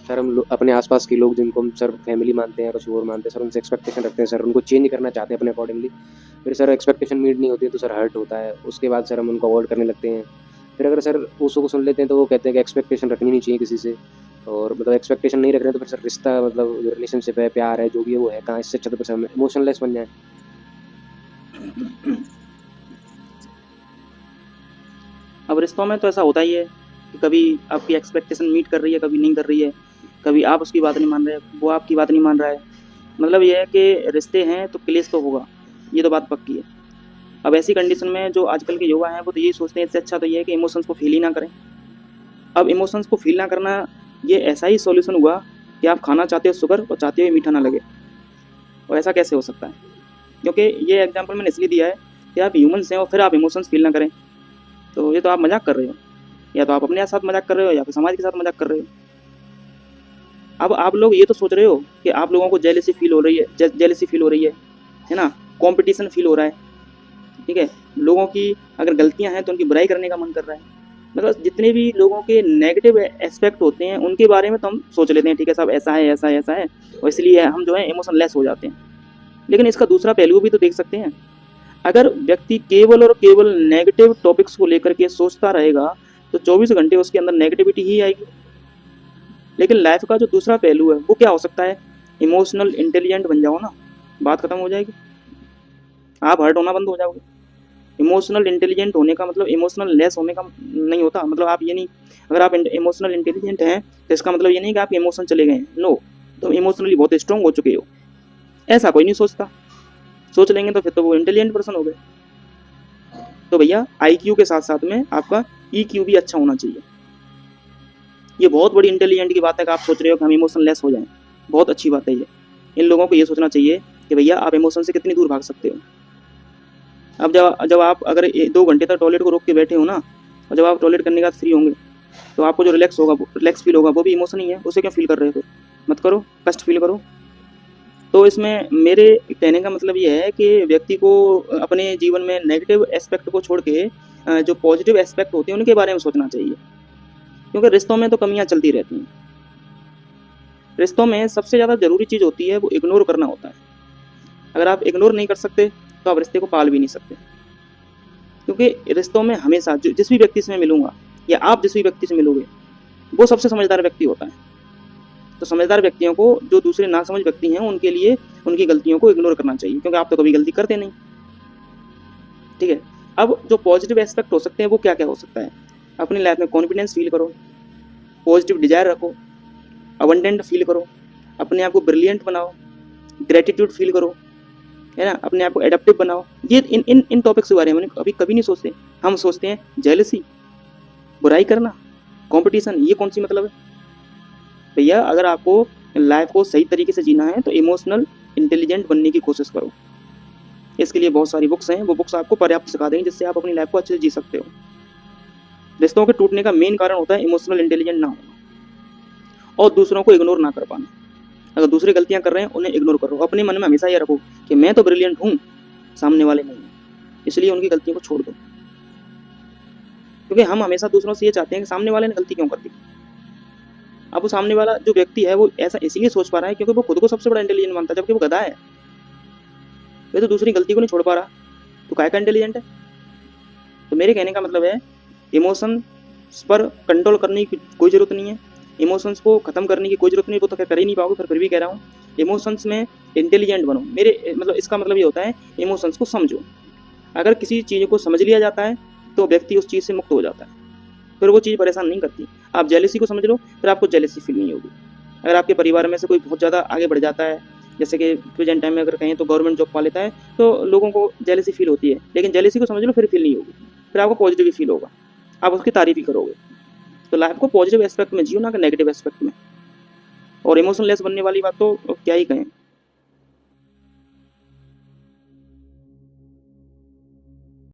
Sir हम अपने आसपास के लोग जिनको हम सर फैमिली मानते हैं, कुछ और मानते हैं सर, उनसे एक्सपेक्टेशन रखते हैं सर, उनको चेंज करना चाहते हैं अपने अकॉर्डिंगली। फिर सर एक्सपेक्टेशन मीट नहीं होती है तो सर हर्ट होता है, उसके बाद सर हम उनको अवॉइड करने लगते हैं। फिर अगर सर उसको सुन लेते हैं तो वो कहते हैं कि एक्सपेक्टेशन रखनी नहीं चाहिए किसी से, और मतलब एक्सपेक्टेशन नहीं रख रहे हैं तो फिर सर रिश्ता मतलब जो रिलेशनशिप है, प्यार है, जो भी है वो है कहाँ, इससे अच्छा तो फिर सर हम इमोशनलेस बन जाए। अब रिश्तों में तो ऐसा होता ही है कि कभी आपकी एक्सपेक्टेशन मीट कर रही है, कभी नहीं कर रही है, कभी आप उसकी बात नहीं मान रहे, वो आपकी बात नहीं मान रहा है। मतलब ये है कि रिश्ते हैं तो क्लेश तो होगा, ये तो बात पक्की है। अब ऐसी कंडीशन में जो आजकल के युवा हैं वो तो यही सोचते हैं, इससे अच्छा तो ये है कि इमोशंस को फील ही ना करें। अब इमोशंस को फील ना करना, ये ऐसा ही सॉल्यूशन हुआ कि आप खाना चाहते हो शुगर और चाहते हो मीठा ना लगे। और ऐसा कैसे हो सकता है? क्योंकि ये एग्जाम्पल मैंने इसलिए दिया है कि आप ह्यूमन्स हैं और फिर आप इमोशंस फील ना करें, तो ये तो आप मजाक कर रहे हो। या तो आप अपने साथ मजाक कर रहे हो या फिर समाज के साथ मजाक कर रहे हो। अब आप लोग ये तो सोच रहे हो कि आप लोगों को जेलेसी फील हो रही है, जेलेसी फील हो रही है ना, कंपटीशन फील हो रहा है, ठीक है, लोगों की अगर गलतियां हैं तो उनकी बुराई करने का मन कर रहा है। मतलब जितने भी लोगों के नेगेटिव एस्पेक्ट होते हैं उनके बारे में तो हम सोच लेते हैं, ठीक है साहब ऐसा है ऐसा है ऐसा है, और इसलिए हम जो है इमोशन लेस हो जाते हैं। लेकिन इसका दूसरा पहलू भी तो देख सकते हैं। अगर व्यक्ति केवल और केवल नेगेटिव टॉपिक्स को लेकर के सोचता रहेगा तो 24 घंटे उसके अंदर नेगेटिविटी ही आएगी। लेकिन लाइफ का जो दूसरा पहलू है वो क्या हो सकता है? इमोशनल इंटेलिजेंट बन जाओ ना, बात खत्म हो जाएगी, आप हर्ट होना बंद हो जाओगे। इमोशनल इंटेलिजेंट होने का मतलब इमोशनल लेस होने का नहीं होता। मतलब आप ये नहीं, अगर आप इमोशनल इंटेलिजेंट हैं तो इसका मतलब ये नहीं कि आपके इमोशन चले गए हैं, नो, तुम इमोशनली बहुत स्ट्रांग हो चुके हो। ऐसा कोई नहीं सोचता, सोच लेंगे तो फिर तो वो इंटेलिजेंट पर्सन हो गए। तो भैया आईक्यू के साथ साथ में आपका ईक्यू भी अच्छा होना चाहिए। ये बहुत बड़ी इंटेलिजेंट की बात है कि आप सोच रहे हो कि हम इमोशन लेस हो जाएं, बहुत अच्छी बात है ये। इन लोगों को ये सोचना चाहिए कि भैया आप इमोशन से कितनी दूर भाग सकते हो। अब जब जब आप अगर 2 घंटे तक टॉयलेट को रोक के बैठे हो ना, और जब आप टॉयलेट करने के बाद फ्री होंगे तो आपको जो रिलैक्स होगा, रिलैक्स फील होगा, वो भी इमोशन ही है। उसे क्यों फील कर रहे हो? फिर मत करो, कष्ट फील करो। तो इसमें मेरे कहने का मतलब ये है कि व्यक्ति को अपने जीवन में नेगेटिव एस्पेक्ट को छोड़ के जो पॉजिटिव एस्पेक्ट होते हैं उनके बारे में सोचना चाहिए। क्योंकि रिश्तों में तो कमियां चलती रहती हैं। रिश्तों में सबसे ज़्यादा ज़रूरी चीज़ होती है वो इग्नोर करना होता है। अगर आप इग्नोर नहीं कर सकते तो आप रिश्ते को पाल भी नहीं सकते। क्योंकि रिश्तों में हमेशा जिस भी व्यक्ति से मैं मिलूंगा या आप जिस भी व्यक्ति से मिलोगे वो सबसे समझदार व्यक्ति होता है। तो समझदार व्यक्तियों को जो दूसरे नासमझ व्यक्ति हैं उनके लिए उनकी गलतियों को इग्नोर करना चाहिए, क्योंकि आप तो कभी गलती करते नहीं, ठीक है। अब जो पॉजिटिव एस्पेक्ट हो सकते हैं वो क्या क्या हो सकता है? अपनी लाइफ में कॉन्फिडेंस फील करो, पॉजिटिव डिजायर रखो, अबंडेंट फील करो, अपने आप को ब्रिलियंट बनाओ, ग्रेटिट्यूड फील करो, है ना, अपने आप को एडेप्टिव बनाओ। ये इन इन इन टॉपिक्स के बारे में अभी कभी नहीं सोचते। हम सोचते हैं जेलसी, बुराई करना, कंपटीशन, ये कौन सी मतलब है? भैया अगर आपको लाइफ को सही तरीके से जीना है तो इमोशनल इंटेलिजेंट बनने की कोशिश करो। इसके लिए बहुत सारी बुक्स हैं, वो बुक्स आपको पर्याप्त सिखा देंगे जिससे आप अपनी लाइफ को अच्छे से जी सकते हो। रिश्तों के टूटने का मेन कारण होता है इमोशनल इंटेलिजेंट ना होना और दूसरों को इग्नोर ना कर पाना। अगर दूसरे गलतियां कर रहे हैं उन्हें इग्नोर करो, अपने मन में हमेशा ये रखो कि मैं तो ब्रिलियंट हूँ, सामने वाले नहीं, इसलिए उनकी गलतियों को छोड़ दो। क्योंकि हम हमेशा दूसरों से ये चाहते हैं कि सामने वाले ने गलती क्यों कर दी। अब वो सामने वाला जो व्यक्ति है वो ऐसा इसीलिए सोच पा रहा है क्योंकि वो खुद को सबसे बड़ा इंटेलिजेंट मानता है, जबकि वो गधा है। वे तो दूसरी गलती को नहीं छोड़ पा रहा, तो काय का इंटेलिजेंट है? तो मेरे कहने का मतलब है इमोशंस पर कंट्रोल करने की कोई जरूरत नहीं है, इमोशंस को खत्म करने की कोई जरूरत नहीं। वो तो कर ही नहीं पाओगे, फिर भी कह रहा हूँ इमोशंस में इंटेलिजेंट बनो। मेरे मतलब इसका मतलब ये होता है इमोशंस को समझो। अगर किसी चीज़ को समझ लिया जाता है तो व्यक्ति उस चीज़ से मुक्त हो जाता है, फिर वो चीज़ परेशान नहीं करती। आप जेलेसी को समझ लो, फिर आपको जेलेसी फील नहीं होगी। अगर आपके परिवार में से कोई बहुत ज़्यादा आगे बढ़ जाता है, जैसे कि प्रेजेंट टाइम में अगर कहें तो गवर्नमेंट जॉब पा लेता है, तो लोगों को जेलेसी फील होती है, लेकिन जेलेसी को समझ लो फिर फील नहीं होगी, फिर आपको पॉजिटिव ही फील होगा, आप उसकी तारीफ ही करोगे। तो लाइफ को पॉजिटिव एस्पेक्ट में जियो, ना कि नेगेटिव एस्पेक्ट में। और इमोशनलेस बनने वाली बात तो क्या ही कहें।